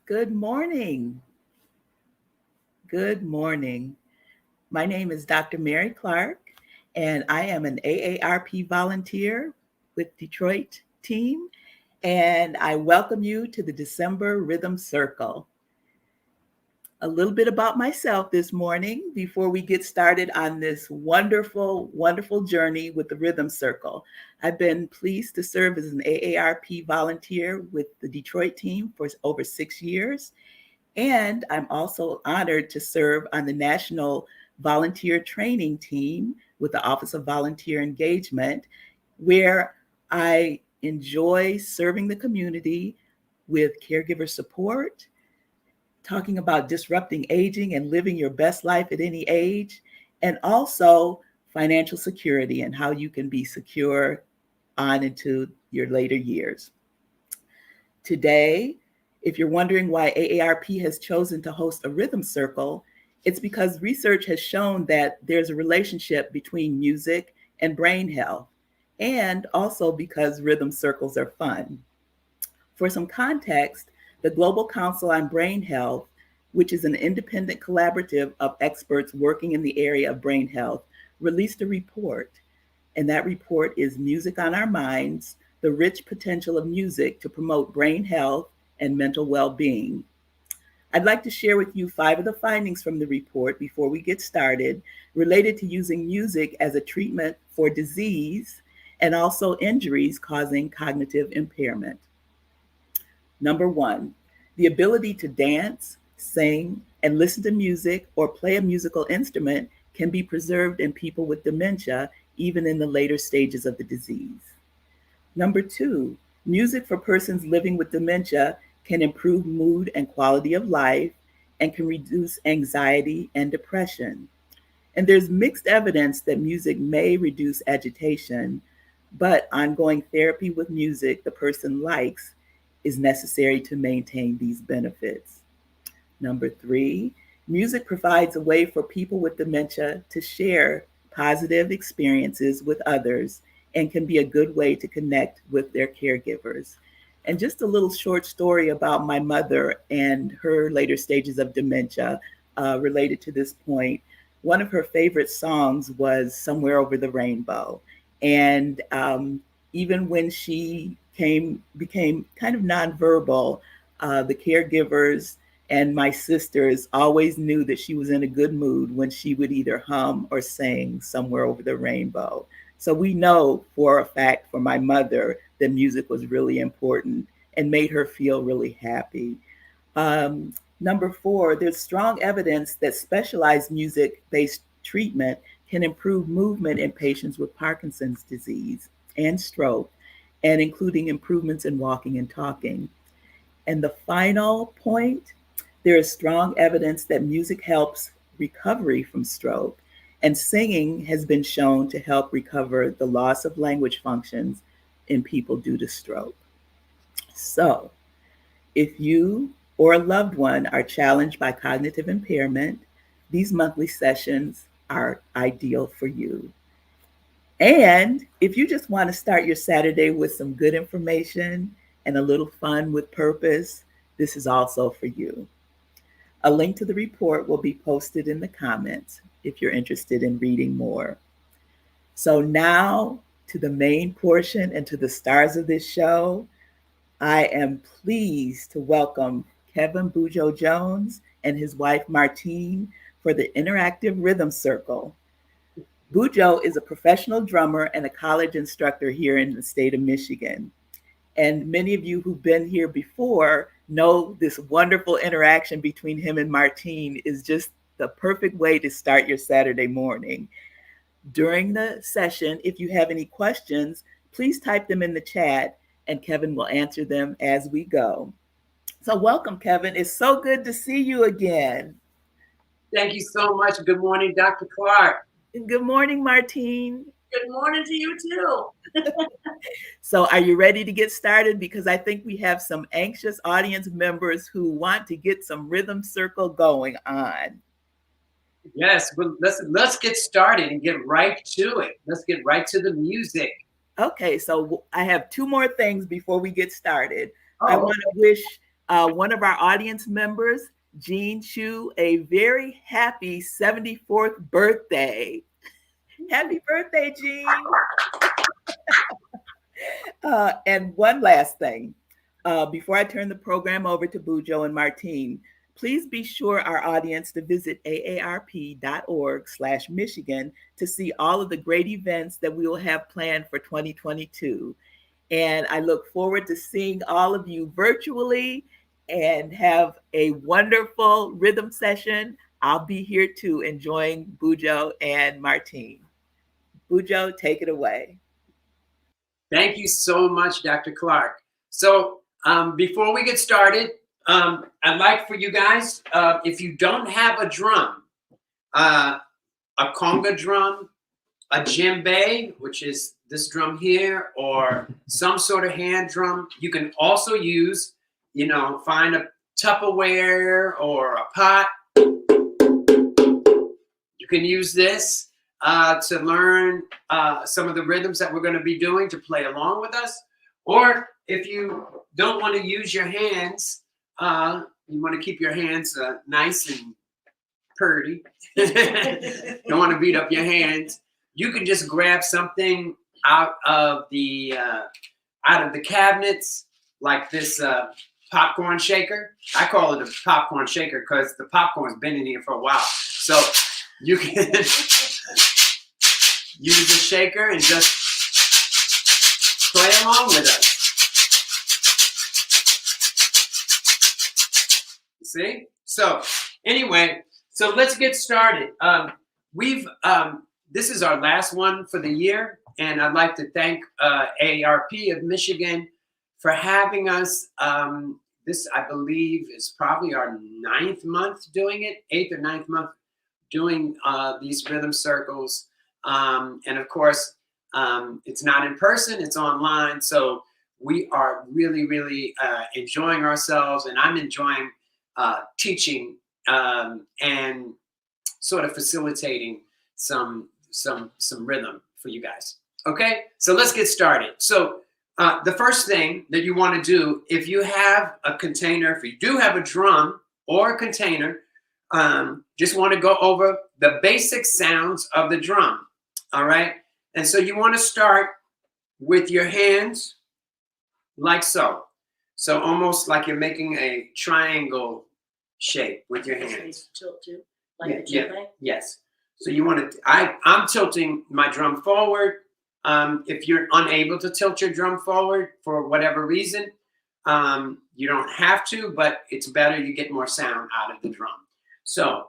Good morning. Good morning. My name is Dr. Mary Clark, and I am an AARP volunteer with Detroit team, and I welcome you to the December Rhythm Circle. A little bit about myself this morning before we get started on this wonderful, wonderful journey with the Rhythm Circle. I've been pleased to serve as an AARP volunteer with the Detroit team for over 6 years. And I'm also honored to serve on the National Volunteer Training Team with the Office of Volunteer Engagement, where I enjoy serving the community with caregiver support, talking about disrupting aging and living your best life at any age, and also financial security and how you can be secure on into your later years. Today, if you're wondering why AARP has chosen to host a rhythm circle, it's because research has shown that there's a relationship between music and brain health, and also because rhythm circles are fun. For some context, the Global Council on Brain Health, which is an independent collaborative of experts working in the area of brain health, released a report. And that report is Music on Our Minds: The Rich Potential of Music to Promote Brain Health and Mental Well-Being. I'd like to share with you 5 of the findings from the report before we get started, related to using music as a treatment for disease and also injuries causing cognitive impairment. Number 1, the ability to dance, sing, and listen to music or play a musical instrument can be preserved in people with dementia, even in the later stages of the disease. Number 2, music for persons living with dementia can improve mood and quality of life and can reduce anxiety and depression. And there's mixed evidence that music may reduce agitation, but ongoing therapy with music the person likes is necessary to maintain these benefits. Number 3, music provides a way for people with dementia to share positive experiences with others and can be a good way to connect with their caregivers. And just a little short story about my mother and her later stages of dementia related to this point. One of her favorite songs was Somewhere Over the Rainbow. And even when she became kind of nonverbal, the caregivers and my sisters always knew that she was in a good mood when she would either hum or sing Somewhere Over the Rainbow. So we know for a fact for my mother that music was really important and made her feel really happy. Number 4, there's strong evidence that specialized music-based treatment can improve movement in patients with Parkinson's disease and stroke, and including improvements in walking and talking. And the final point, there is strong evidence that music helps recovery from stroke, and singing has been shown to help recover the loss of language functions in people due to stroke. So, if you or a loved one are challenged by cognitive impairment, these monthly sessions are ideal for you. And if you just want to start your Saturday with some good information and a little fun with purpose, this is also for you. A link to the report will be posted in the comments if you're interested in reading more. So now to the main portion and to the stars of this show. I am pleased to welcome Kevin Bujo Jones and his wife Martine for the Interactive Rhythm Circle. Bujo is a professional drummer and a college instructor here in the state of Michigan. And many of you who've been here before know this wonderful interaction between him and Martine is just the perfect way to start your Saturday morning. During the session, if you have any questions, please type them in the chat and Kevin will answer them as we go. So welcome, Kevin. It's so good to see you again. Thank you so much. Good morning, Dr. Clark. And good morning, Martine. Good morning to you too. So are you ready to get started? Because I think we have some anxious audience members who want to get some rhythm circle going on. Yes, but let's get started and get right to it. Let's get right to the music. Okay, so I have 2 more things before we get started. I want to wish one of our audience members, Jean Chu, a very happy 74th birthday. Happy birthday, Jean. And one last thing. Before I turn the program over to Bujo and Martine, please be sure our audience to visit aarp.org/Michigan to see all of the great events that we will have planned for 2022. And I look forward to seeing all of you virtually and have a wonderful rhythm session. I'll be here too, enjoying Bujo and Martine. Bujo, take it away. Thank you so much, Dr. Clark. So before we get started, I'd like for you guys, if you don't have a drum, a conga drum, a djembe, which is this drum here, or some sort of hand drum, you can also use, find a Tupperware or a pot. You can use this to learn some of the rhythms that we're going to be doing to play along with us. Or if you don't want to use your hands, you want to keep your hands nice and purty, don't want to beat up your hands, you can just grab something out of the cabinets, like this popcorn shaker. I call it a popcorn shaker because the popcorn's been in here for a while. So you can use a shaker and just play along with us. See? So anyway, so let's get started. This is our last one for the year, and I'd like to thank AARP of Michigan for having us. This, I believe, is probably our 9th month doing it, 8th or 9th month doing these rhythm circles. And of course, it's not in person, it's online. So we are really, really enjoying ourselves, and I'm enjoying teaching and sort of facilitating some rhythm for you guys. Okay, so let's get started. So the first thing that you want to do, if you have a container, if you do have a drum or a container, just want to go over the basic sounds of the drum. All right, and so you want to start with your hands like so. So almost like you're making a triangle shape with your hands. Tilt too, like the djembe? Yes. So you want to, I'm tilting my drum forward. If you're unable to tilt your drum forward for whatever reason, you don't have to, but it's better, you get more sound out of the drum. So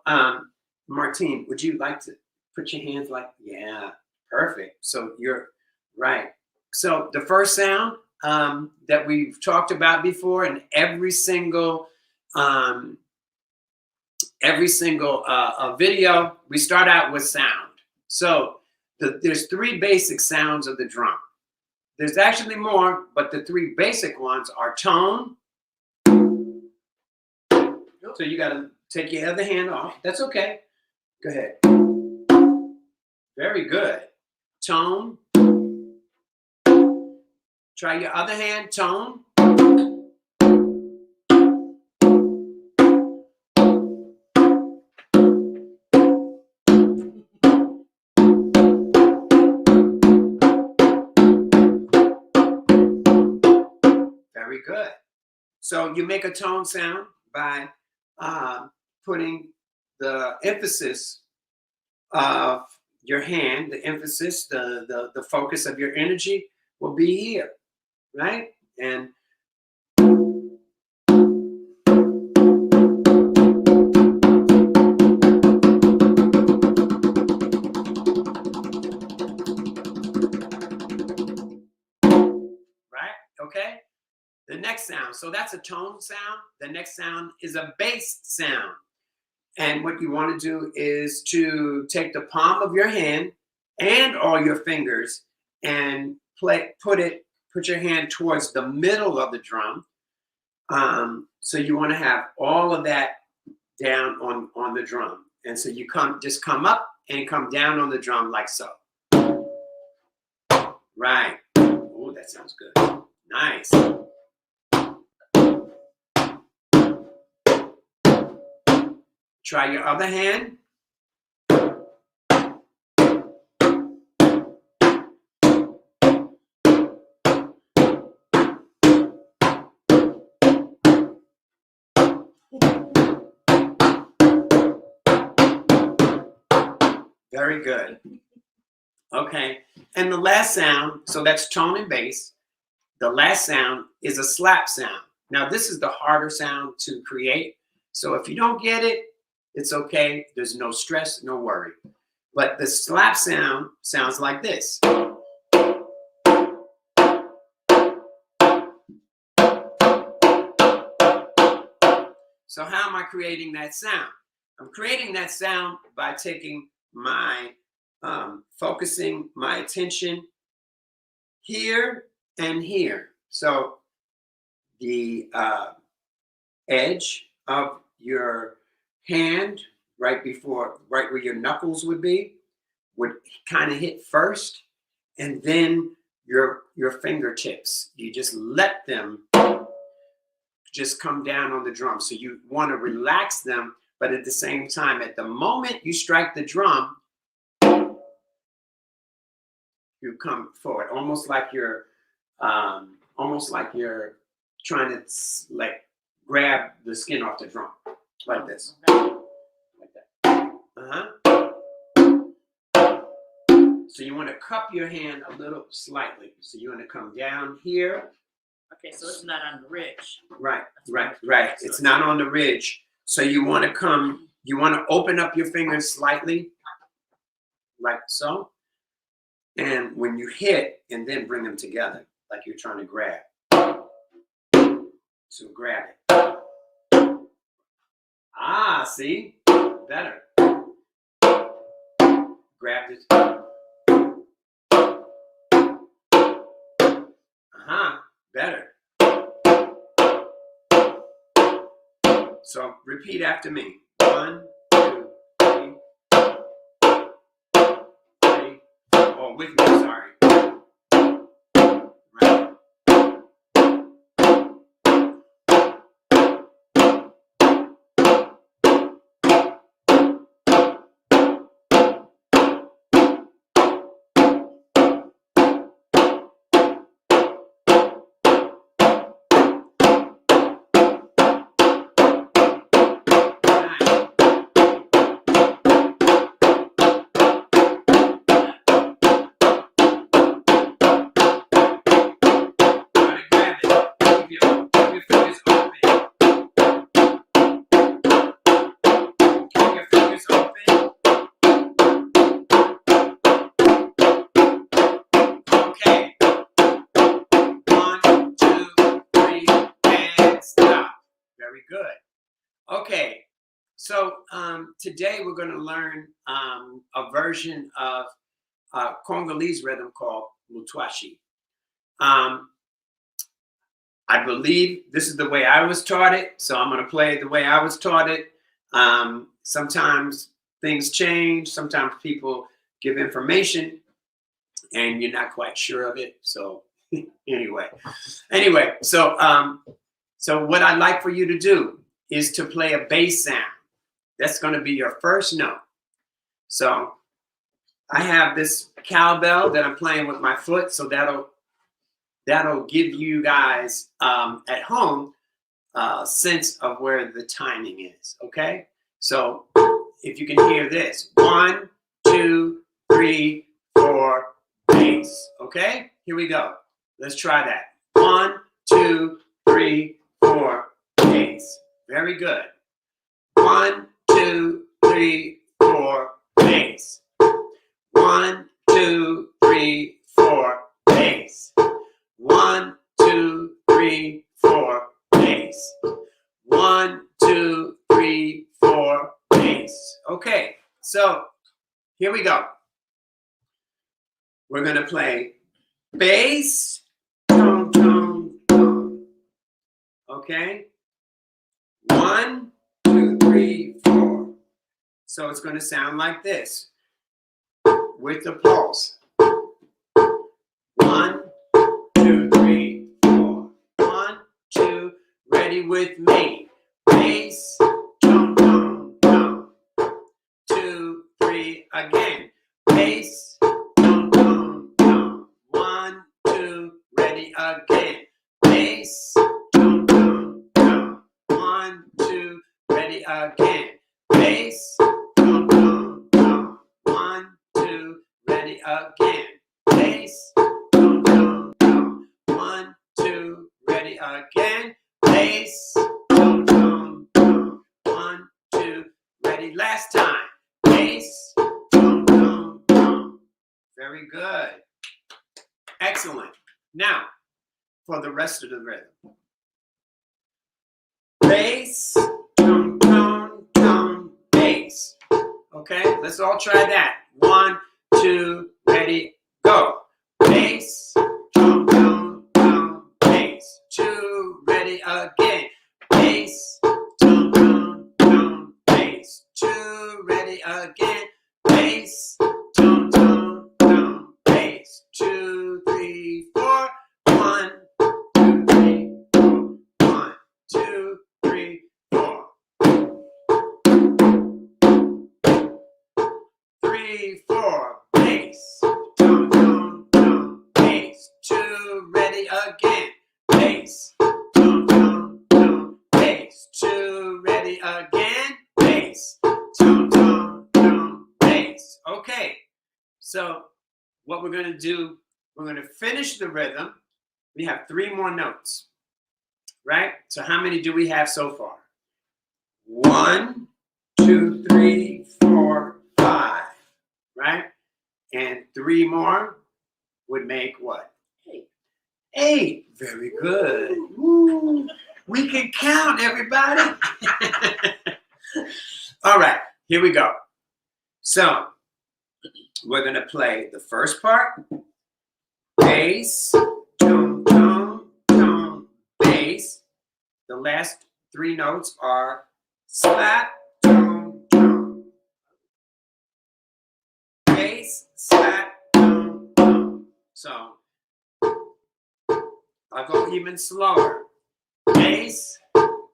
Martine, would you like to put your hands like, yeah, perfect. So you're right. So the first sound that we've talked about before, and every single video, we start out with sound. So there's 3 basic sounds of the drum. There's actually more, but the 3 basic ones are tone. So you got to take your other hand off. That's okay. Go ahead. Very good. Tone. Try your other hand, tone. Very good. So you make a tone sound by putting the emphasis of your hand, the emphasis, the focus of your energy will be here, right? And right, okay? The next sound, so that's a tone sound. The next sound is a bass sound. And what you want to do is to take the palm of your hand and all your fingers and put your hand towards the middle of the drum. So you want to have all of that down on the drum. And so you just come up and come down on the drum like so. Right. Oh, that sounds good. Nice. Try your other hand. Very good. Okay. And the last sound, so that's tone and bass. The last sound is a slap sound. Now, this is the harder sound to create. So if you don't get it, it's okay. There's no stress, no worry. But the slap sound sounds like this. So how am I creating that sound? I'm creating that sound by taking my, focusing my attention here and here. So the edge of your hand, right where your knuckles would be, would kind of hit first, and then your fingertips. You just let them just come down on the drum. So you want to relax them, but at the same time, at the moment you strike the drum, you come forward, almost like you're trying to like grab the skin off the drum, like this, like that. So you want to cup your hand a little slightly. So you want to come down here. Okay, so it's not on the ridge. Right. It's not on the ridge. So you want to open up your fingers slightly, like so. And when you hit, and then bring them together, like you're trying to grab. So grab it. Ah, see? Better. Grab it. Better. So repeat after me. 1, 2, 3, 3. Oh, with me, sorry. Right. Okay, so today we're going to learn a version of Congolese rhythm called Lutoshi. I believe this is the way I was taught it, so I'm going to play it the way I was taught it. Sometimes things change, sometimes people give information and you're not quite sure of it. So anyway, so what I'd like for you to do is to play a bass sound. That's going to be your first note. So I have this cowbell that I'm playing with my foot, so that'll give you guys at home a sense of where the timing is. Okay, so if you can hear this, 1, 2, 3, 4, bass. Okay, here we go. Let's try that. 1, 2, 3, 4, bass. Very good. 1, 2, 3, 4, bass. 1, 2, 3, 4, bass. 1, 2, 3, 4, bass. 1, 2, 3, 4, bass. Okay, so here we go. We're gonna play bass, tone, tone, tone. Okay. 1, 2, 3, 4. So it's going to sound like this with the pulse. 1, 2, 3, 4. 1, 2, ready with me. Bass, tone, tone, tone. again. Bass, dum, dum, dum. 1, 2, ready, again. Bass, dum, dum, dum. 1, 2, ready, again. Bass, dum, dum, dum. 1, 2, ready, again. Bass, dum, dum, dum. 1, 2, ready, again. Bass, dum, dum, dum. 1, 2, ready, last time. Bass, dum, dum, dum. Very good. Excellent. Now, for the rest of the rhythm. Bass, dum, dum, dum, bass. Okay, let's all try that. 1, 2, ready, go. Bass, dum, dum, dum, bass. 2, ready, again. Bass, dum, dum, dum, bass. 2, ready, again. Bass, dum, dum, dum, bass. 2, 3, 4. 1, 2, 3, 4. 1, 2, 3, 4. 3, 4. Bass. Dum, dum, dum. Bass. 2, ready, again. Bass. Dum, dum, dum. Bass. 2, ready, again. Bass. Dum, dum, dum. Bass. Okay. So what we're going to do, we're going to finish the rhythm. We have 3 more notes, right? So how many do we have so far? 1, 2, 3, 4, 5, right? And 3 more would make what? 8. 8. Very good. Woo. We can count, everybody. All right, here we go. So we're going to play the first part. Bass, dum, dum, dum, bass. The last 3 notes are slap, dum, dum. Bass, slap, dum, dum. So I'll go even slower. Bass,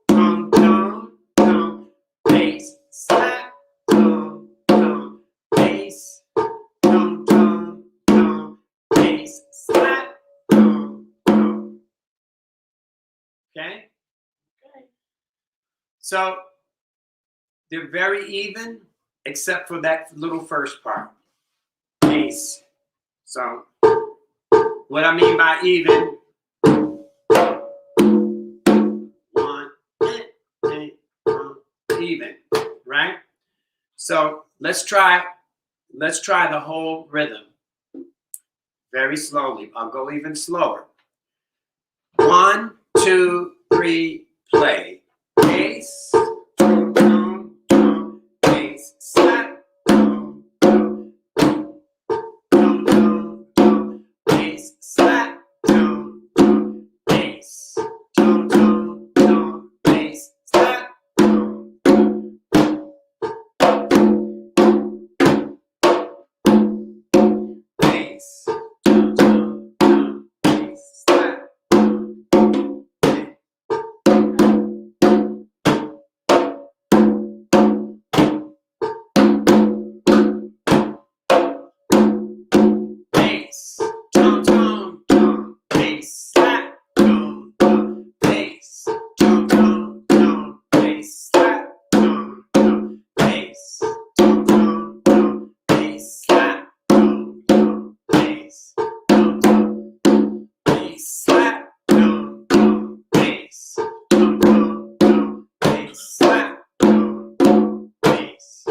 dum, dum, dum. Bass, slap, dum, dum. Bass, dum, dum, dum. Bass, slap, dum, dum. Okay? Okay. So they're very even, except for that little first part. Bass. So what I mean by even, 1, even, right? So let's try the whole rhythm very slowly. I'll go even slower. 1, 2, 3, play. Bass, dum, dum, dum, bass, slap, dum, dum, dum, dum, dum, bass, slap, dum, dum, bass, dum, dum, dum, bass, slap, dum, bass, dum, dum, dum, bass, slap. Bass, dum, dum, dum, bass, slap, dum, dum, bass, dum, dum, dum, bass, slap, dum, dum, bass, dum, dum, dum, bass, slap, dum, dum, bass, dum, dum, bass, slap, dum, dum, bass, dum, dum, dum, bass, slap, dum, dum, bass.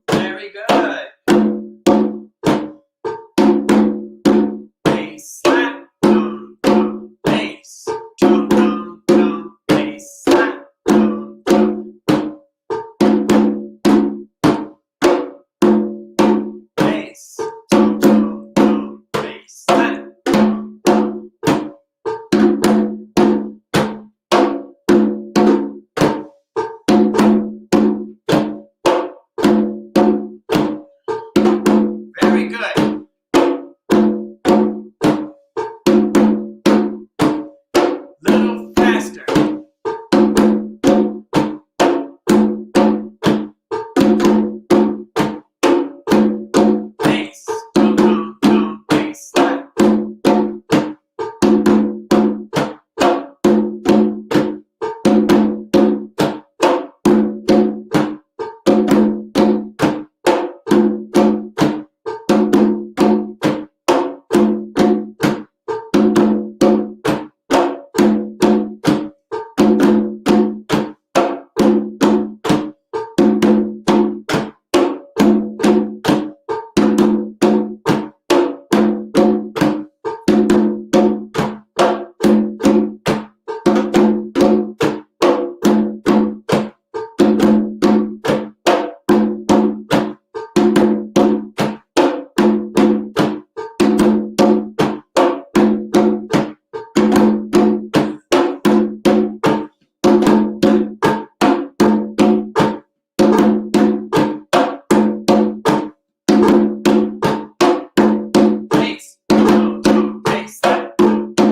Very good. Bass, slap, dum, dum, bass, dum, dum, dum, bass, slap, dum, dum, bass, dum, dum, dum, bass, slap, dum, dum. faster. Bass. Dum, dum, dum, bass. Slap. Bass. Dum, dum, bass.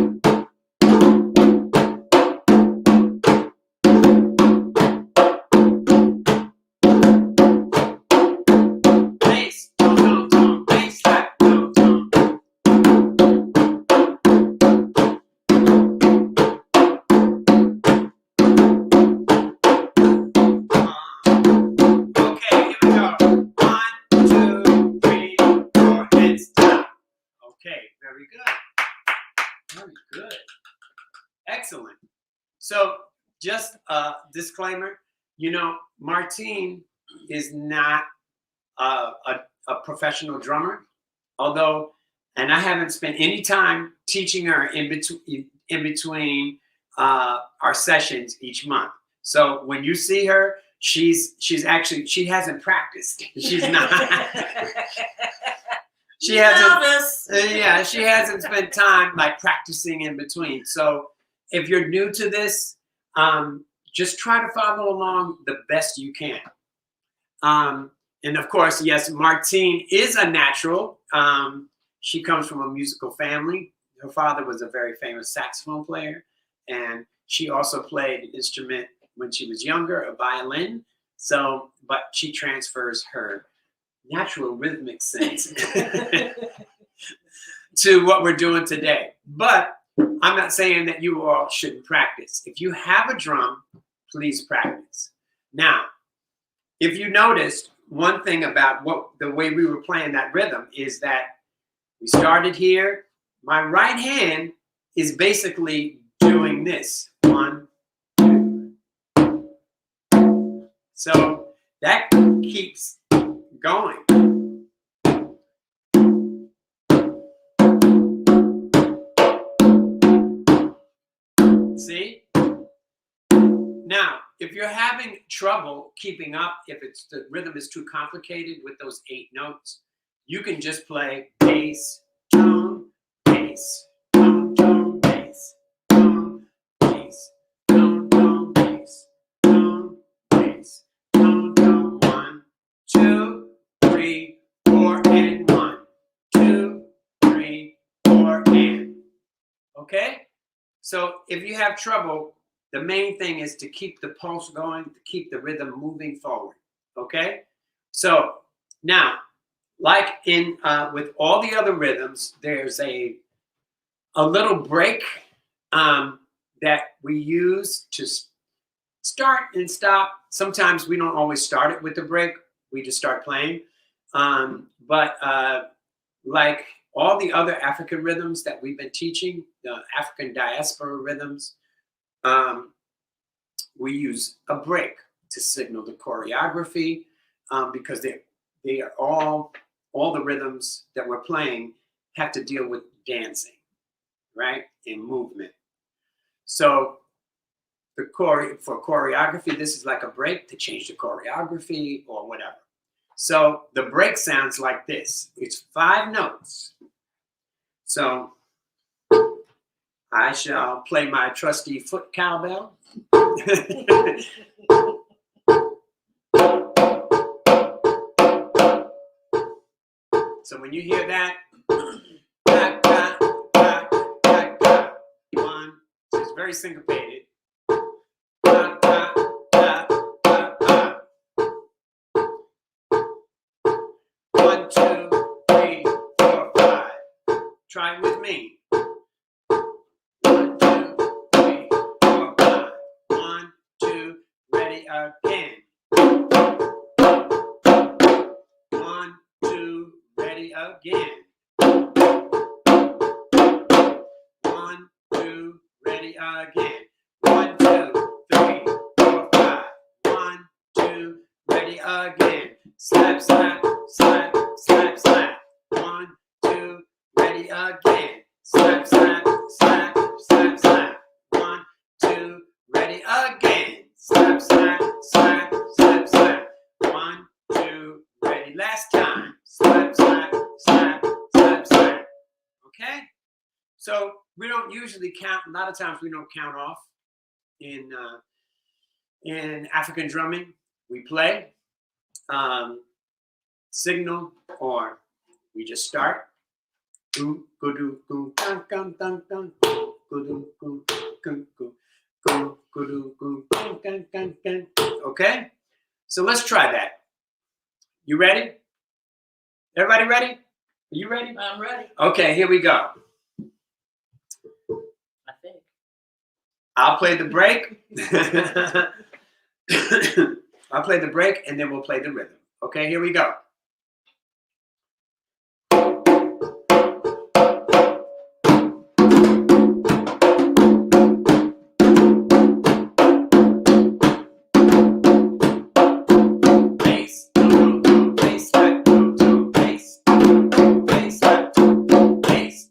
Slap. Bass. Dum, dum, dum, bass. Slap. Dum, dum. Okay, here we go. 1, 2, 3, 4, and stop. Okay, very good. Very good. Excellent. So, just a disclaimer, Martine is not a professional drummer, although, and I haven't spent any time teaching her in between our sessions each month. So when you see her, she hasn't practiced. She's not. She hasn't. She hasn't spent time like practicing in between. So if you're new to this, just try to follow along the best you can. And of course, yes, Martine is a natural. She comes from a musical family. Her father was a very famous saxophone player, and she also played an instrument when she was younger, a violin. So, but she transfers her natural rhythmic sense to what we're doing today. But I'm not saying that you all shouldn't practice. If you have a drum, please practice. Now, if you noticed, one thing about the way we were playing that rhythm is that we started here. My right hand is basically doing this. 1, 2. So that keeps going. See? Now, if you're having trouble keeping up, if the rhythm is too complicated with those 8 notes, you can just play bass, tone, bass, tone, tone, bass, tone, bass, tone, tone, bass, tone, bass, tone, tone. 1, 2, 3, 4, and 1, 2, 3, 4, and. Okay? So if you have trouble, the main thing is to keep the pulse going, to keep the rhythm moving forward. Okay? So now, like in with all the other rhythms, there's a little break that we use to start and stop. Sometimes we don't always start it with the break. We just start playing. But like all the other African rhythms that we've been teaching, the African diaspora rhythms, we use a break to signal the choreography because they are all the rhythms that we're playing have to deal with dancing, right, and movement. So for choreography, this is like a break to change the choreography or whatever. So the break sounds like this. It's 5 notes. So I shall play my trusty foot cowbell. So when you hear that, one, it's very syncopated. 2, 3, 4, 5. Try it with me. 1, 2, 3, 4, 5. 1, 2, ready again. 1, 2, ready again. 1, 2, ready again. 1, 2, 3, 4, 5. 1, 2, ready again. Slap, slap, slap, slap, slap. 1, 2, ready again. Slap, slap, slap, slap, slap. 1, 2, ready again. Slap, slap, slap, slap, slap. 1, 2, ready. Last time. Slap, slap, slap, slap, slap. Okay? So we don't usually count. A lot of times we don't count off in African drumming. We play, signal, or we just start. Okay? So let's try that. You ready? Everybody ready? Are you ready? I'm ready, Okay, here we go. I think. I'll play the break. I'll play the break and then we'll play the rhythm. Okay, here we go. Bass, bass, bass, bass, bass, bass, bass.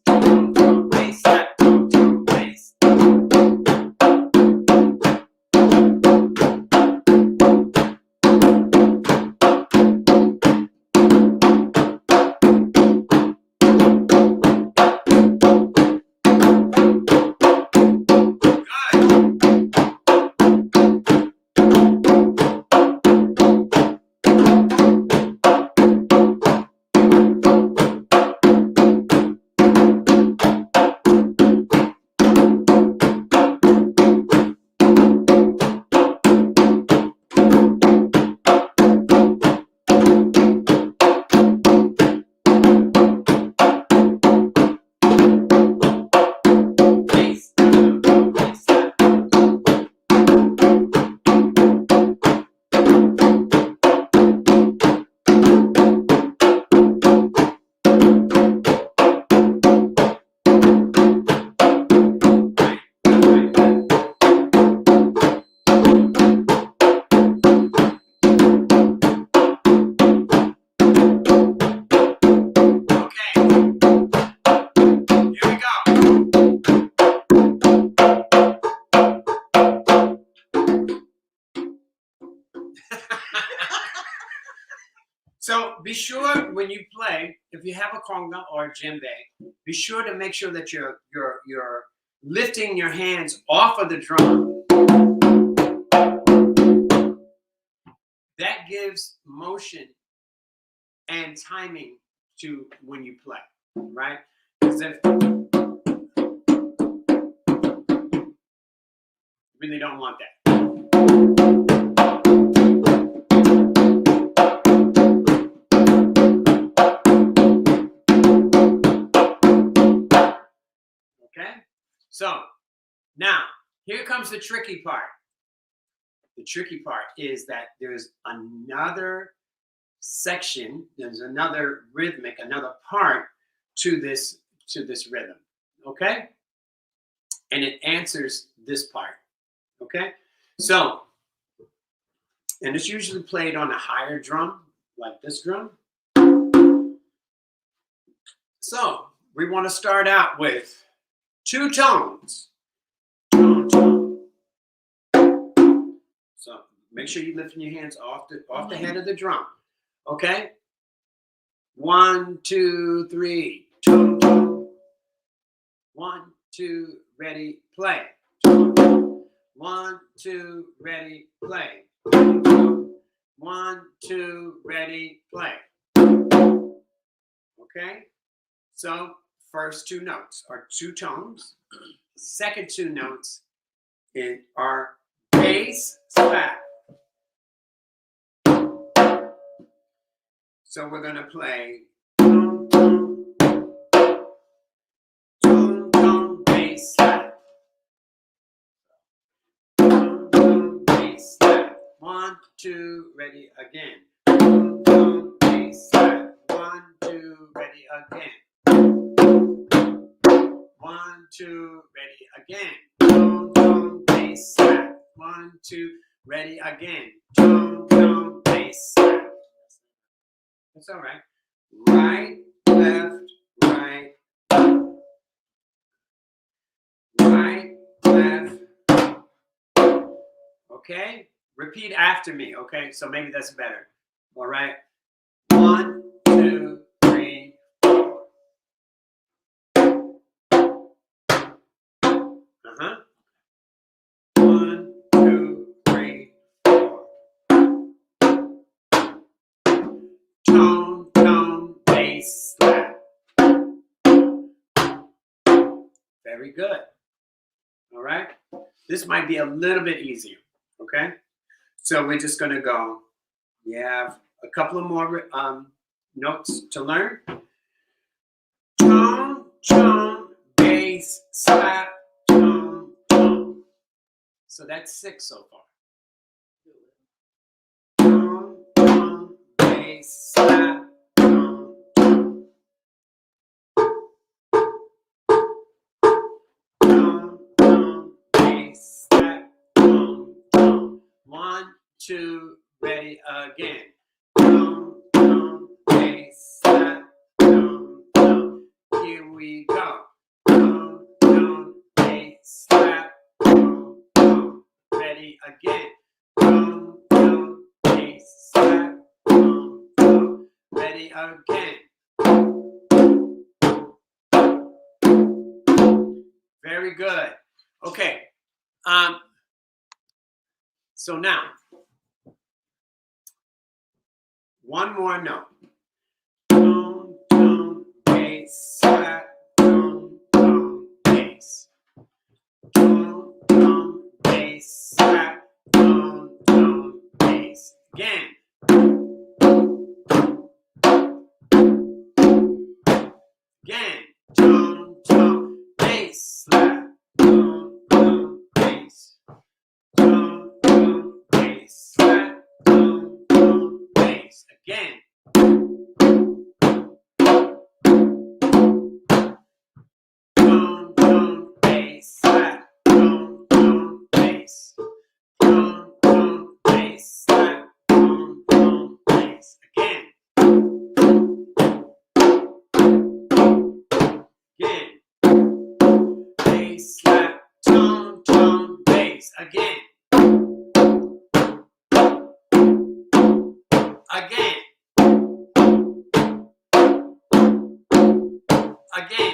So be sure when you play, if you have a conga or a djembe, be sure to make sure that you're lifting your hands off of the drum. That gives motion and timing to when you play, right? Because if really don't want that. Okay? So now here comes the tricky part. The tricky part is that there's another section, there's another rhythmic, another part to this rhythm. Okay? And it answers this part. Okay? So, and it's usually played on a higher drum, like this drum. So, we want to start out with 2 tones. Tone, tone. So, make sure you're lifting your hands off the head of the drum. Okay? 1, 2, 3. Tone, tone. 1, 2, ready, play. 1, 2, ready, play. 1, 2, ready, play. Okay? So, first 2 notes are 2 tones. Second 2 notes are bass, slap. So we're gonna play tone, tone, tone, tone, bass, slap. Tone, tone, bass, slap. 1, 2, ready again. Tone, tone, bass, slap. 1, 2, ready again. 1, 2, ready again. Tone, tone, bass, slap. 1, 2, ready again. Tone, tone, bass, slap. That's all right. Right, left, right, right, left. Okay? Repeat after me, okay? So maybe that's better. All right? 1, 2, 3, 4. Uh-huh. 1, 2, 3, 4. Tone, tone, bass, slap. Very good. All right? This might be a little bit easier, okay? So we're just going to go. You have a couple of more notes to learn. Tone, tone, bass, slap, tone, tone. So that's 6 so far. Tone, tone, bass, slap, tone, tone. Tone, tone, bass, slap, tone, tone. 1, 2, ready again. Tone, tone, bass, slap, tone, tone. Here we go. Tone, tone, bass, slap, tone, tone. Ready again. Tone, tone, bass, slap, tone, tone. Ready again. Very good. Okay. So now, one more note. Tone, tone, bass, slap, tone, tone, bass. Tone, tone, bass, slap, tone, tone, bass. Again. Again. Tone, tone, bass, slap, tone, tone, bass. Tone, tone, bass, slap, tone, tone, bass. Again. Tone, tone, bass, slap, tone, tone, bass. Tone, tone, bass, slap, tone, tone, bass. Again. Again. Bass, slap, tone, tone, bass. Again. Again. Again.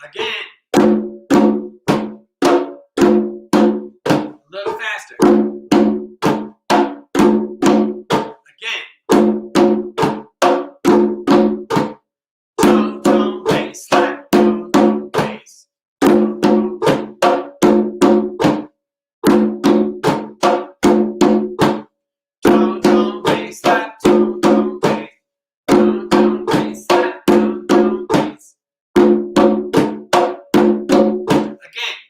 Again. A little faster. Again. Tone, tone, bass, slap, tone, tone, bass. Tone, tone. Tone, tone, bass, slap, tone, tone, bass. Tone, tone, bass, slap, tone, tone, bass. Again.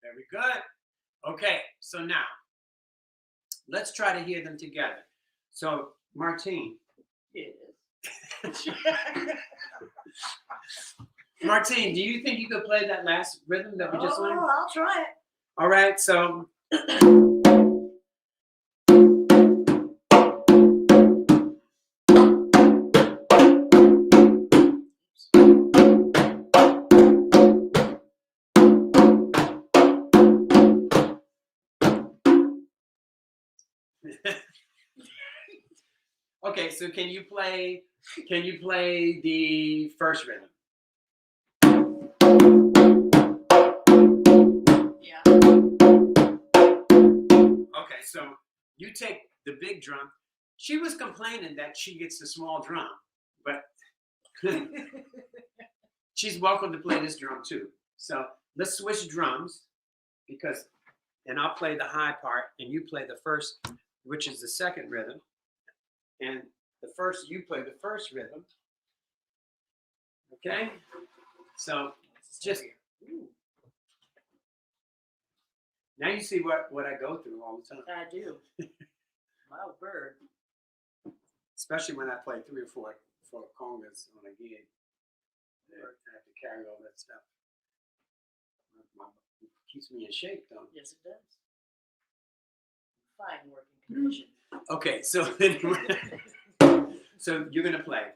Very good. Okay, so now let's try to hear them together. So, Martine. Yes. Martine, do you think you could play that last rhythm that we just learned? I'll try it. All right, so. Okay, so can you play the first rhythm? Yeah. Okay, so you take the big drum. She was complaining that she gets the small drum, but she's welcome to play this drum too. So let's switch drums because, and I'll play the high part and you play the first, which is the second rhythm. And you play the first rhythm. Okay? So just, now you see what I go through all the time. I do. Wow, bird. Especially when I play 3 or 4 congas on a gig. I have to carry all that stuff. It keeps me in shape, though. Yes, it does. Fine working condition. Okay, so so you're gonna play.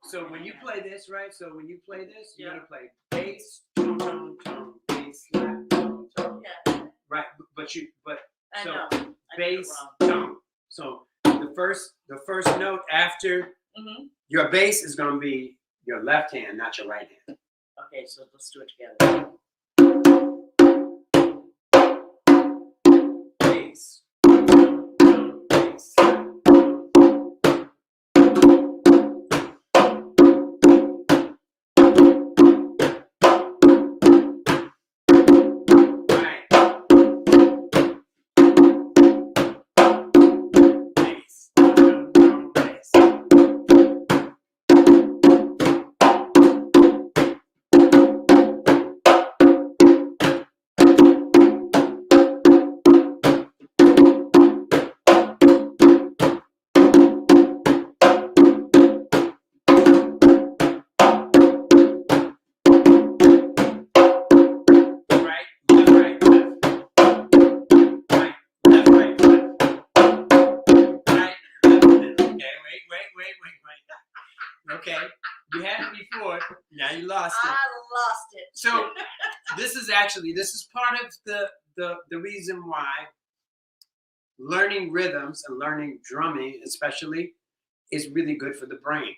So when you play this, right? So when you play this, you're gonna play bass, tone, tone, tone, bass, slap, tone, tone. Yeah. Right, but I so know. I did it bass, wrong. tone. So the first note after your bass is gonna be your left hand, not your right hand. Okay, so let's do it together. Bass, bass. Okay, you had it before. Now you lost it. I lost it. So this is part of the reason why learning rhythms and learning drumming, especially, is really good for the brain.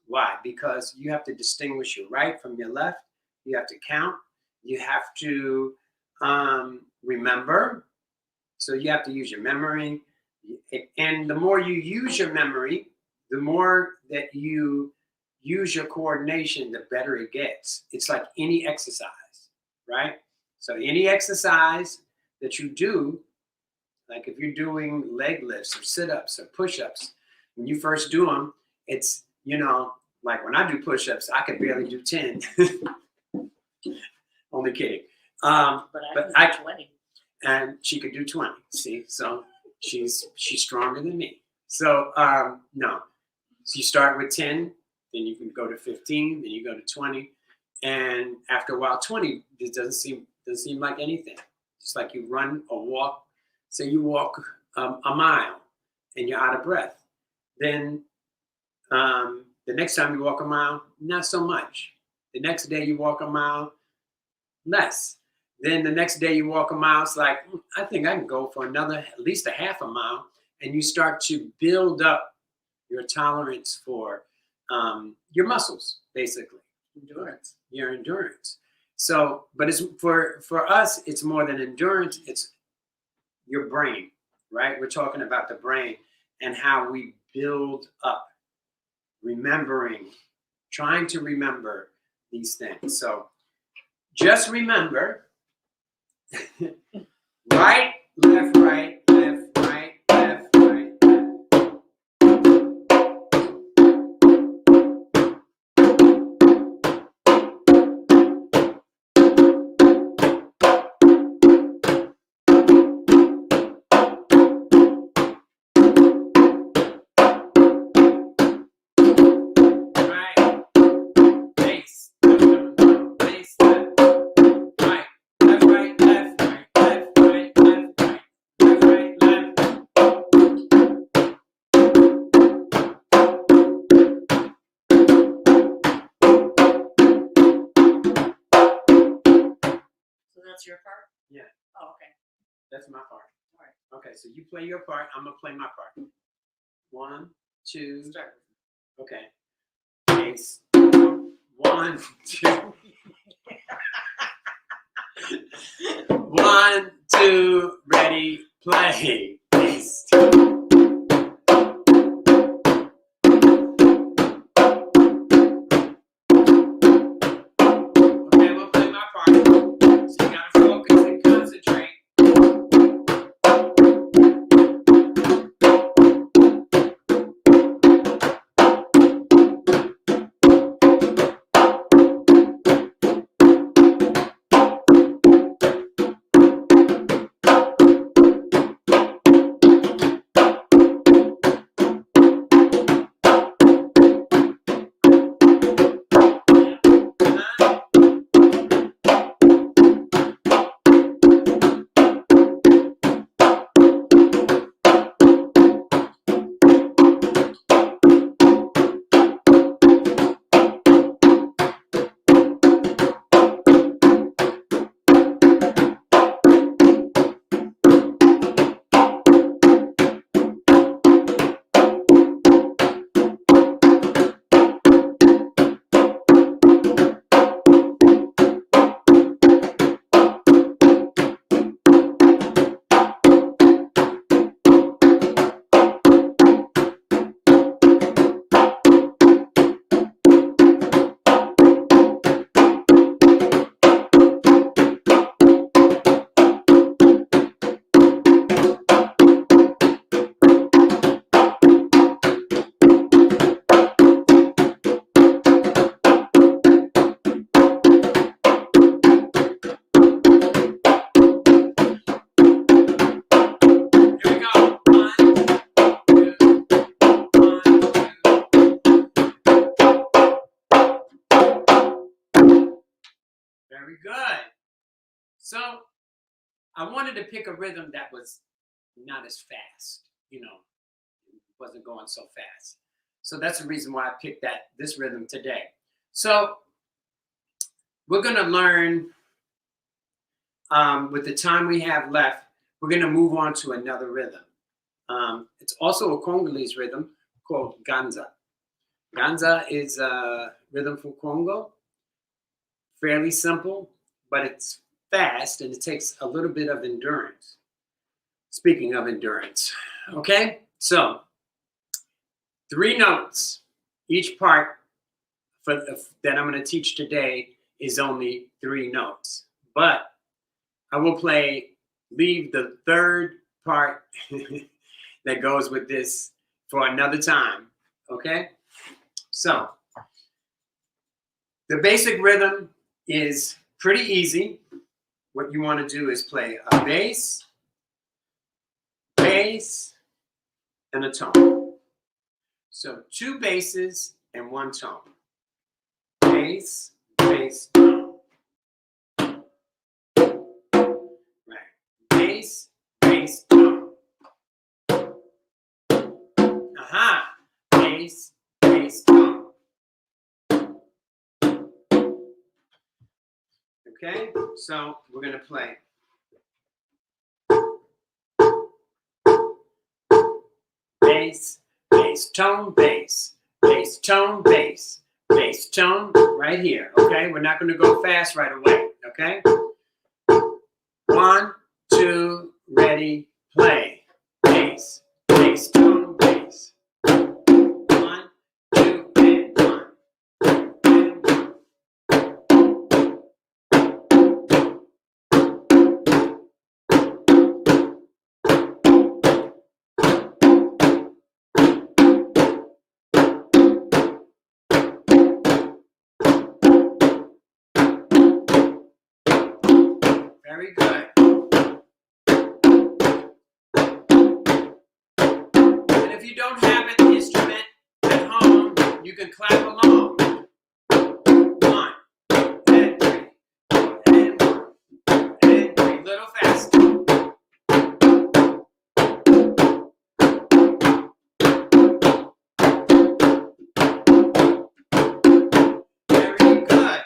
Why? Because you have to distinguish your right from your left. You have to count. You have to remember. So you have to use your memory. And the more you use your memory, the more that you use your coordination, the better it gets. It's like any exercise, right? So any exercise that you do, like if you're doing leg lifts or sit-ups or push-ups, when you first do them, it's, like when I do push-ups, I could barely do 10. Only kidding. But I can do 20. And she could do 20. See, so she's stronger than me. So no, so you start with 10, then you can go to 15, then you go to 20, and after a while, 20 just doesn't seem like anything. It's like you run or walk. Say you walk a mile and you're out of breath. Then the next time you walk a mile, not so much. The next day you walk a mile, less. Then the next day you walk a mile, it's like, I think I can go for at least a half a mile. And you start to build up your tolerance for your muscles, basically. Endurance. Your endurance. So, but it's for us, it's more than endurance, it's your brain, right? We're talking about the brain and how we build up, remembering, trying to remember these things. So just remember, right, left, right, left, right, left, right, left. Right, bass, bass, left, right, left, right, left, right, left, right, left, right, left, right, left. So that's your part? Yeah. Oh, okay. That's my part. All right. Okay, so you play your part. I'm gonna play my part. 1, 2. Start. Okay. Bass. 1, 2. 1, 2, ready, play. Peace. Very good. So I wanted to pick a rhythm that was not as fast, wasn't going so fast. So that's the reason why I picked this rhythm today. So we're going to learn, with the time we have left, we're going to move on to another rhythm. It's also a Congolese rhythm called Ganza. Ganza is a rhythm from Congo. Fairly simple, but it's fast and it takes a little bit of endurance. Speaking of endurance, okay? So 3 notes. Each part that I'm going to teach today is only 3 notes. But I will leave the third part that goes with this for another time, okay? So the basic rhythm is pretty easy. What you want to do is play a bass, and a tone. So 2 basses and 1 tone. Bass, tone. Right. Bass, tone. Bass, tone. Okay, so we're going to play. Bass, tone, bass, tone, bass, tone, right here, okay? We're not going to go fast right away, okay? 1, 2, ready, play. Bass, tone, bass. 1, 2, and 1. Very good. And if you don't have an instrument at home, you can clap along. 1, and 3, and 1, and 3. Little faster. Very good.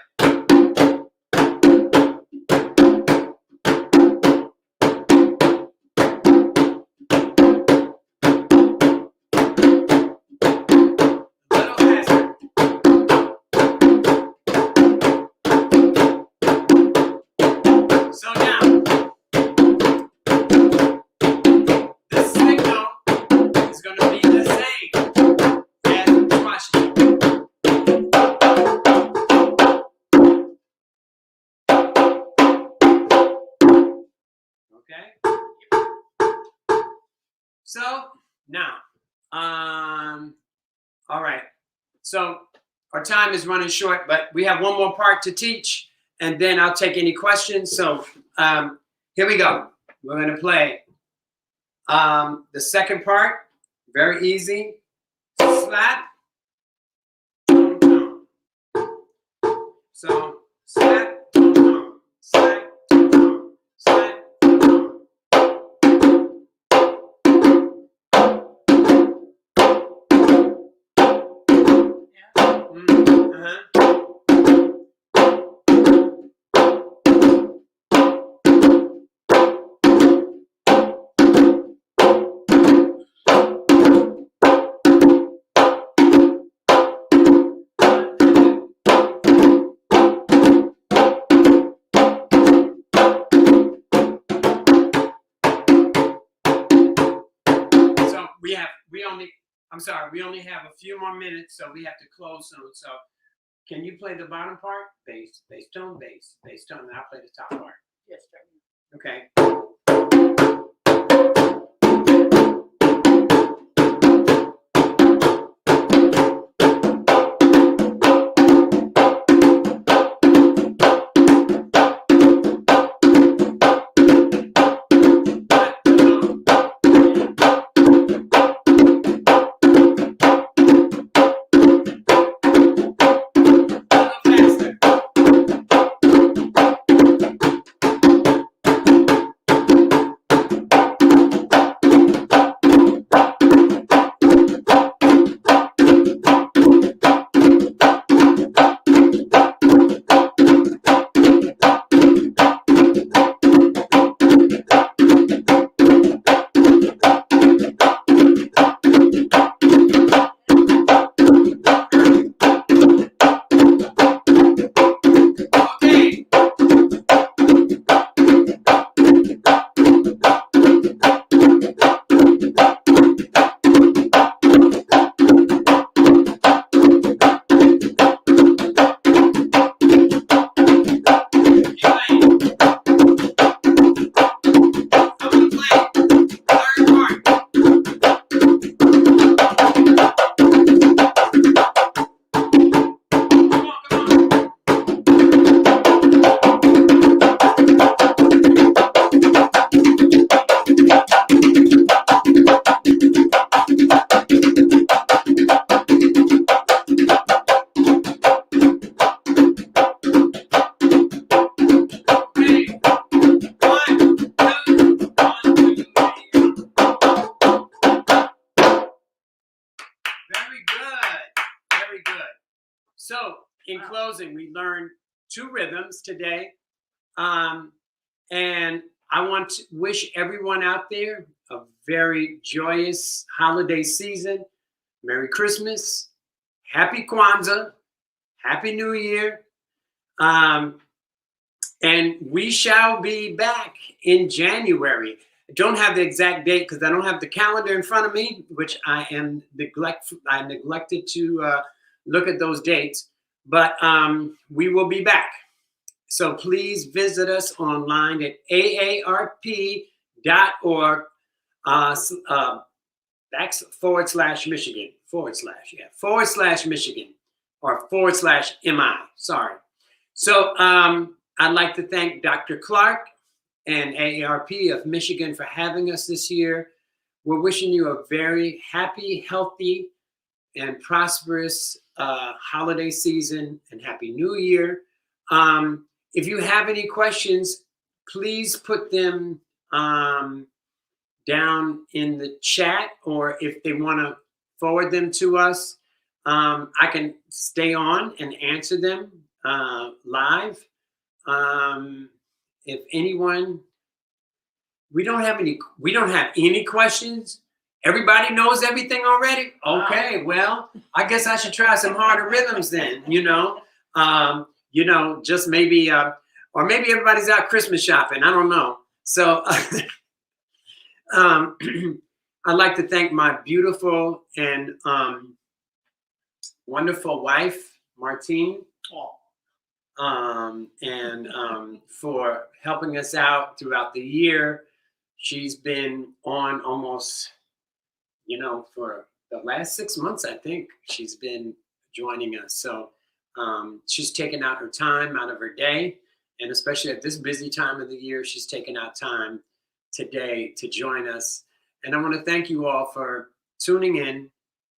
Little faster. So now, all right. So our time is running short, but we have one more part to teach, and then I'll take any questions. So here we go. We're going to play the second part. Very easy. Slap. So slap, slap, slap. We only have a few more minutes, so we have to close soon. So can you play the bottom part? Bass, bass tone, bass, bass tone, and I'll play the top part. Yes, sir. Okay. So, in closing, we learned 2 rhythms today. And I want to wish everyone out there a very joyous holiday season. Merry Christmas, Happy Kwanzaa, Happy New Year. And we shall be back in January. I don't have the exact date because I don't have the calendar in front of me, which I neglected to look at those dates. But we will be back. So please visit us online at aarp.org /Michigan, /Michigan, or /MI. Sorry. So I'd like to thank Dr. Clark and AARP of Michigan for having us this year. We're wishing you a very happy, healthy, and prosperous holiday season and Happy New Year. If you have any questions, please put them down in the chat, or if they want to forward them to us, I can stay on and answer them live. If anyone, we don't have any questions. Everybody knows everything already. Okay, well, I guess I should try some harder rhythms then. Just maybe, or maybe everybody's out Christmas shopping. I don't know. So I'd like to thank my beautiful and wonderful wife, Martine, for helping us out throughout the year. She's been on almost you know, for the last 6 months, I think she's been joining us. So she's taken out her time out of her day. And especially at this busy time of the year, she's taken out time today to join us. And I want to thank you all for tuning in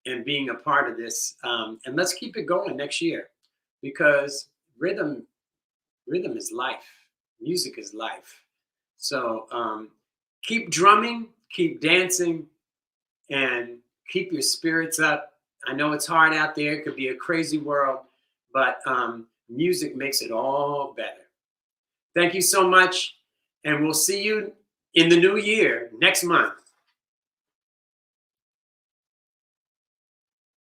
and being a part of this. And let's keep it going next year, because rhythm is life. Music is life. So keep drumming, keep dancing, and keep your spirits up. I know it's hard out there. It could be a crazy world, but music makes it all better. Thank you so much. And we'll see you in the new year next month.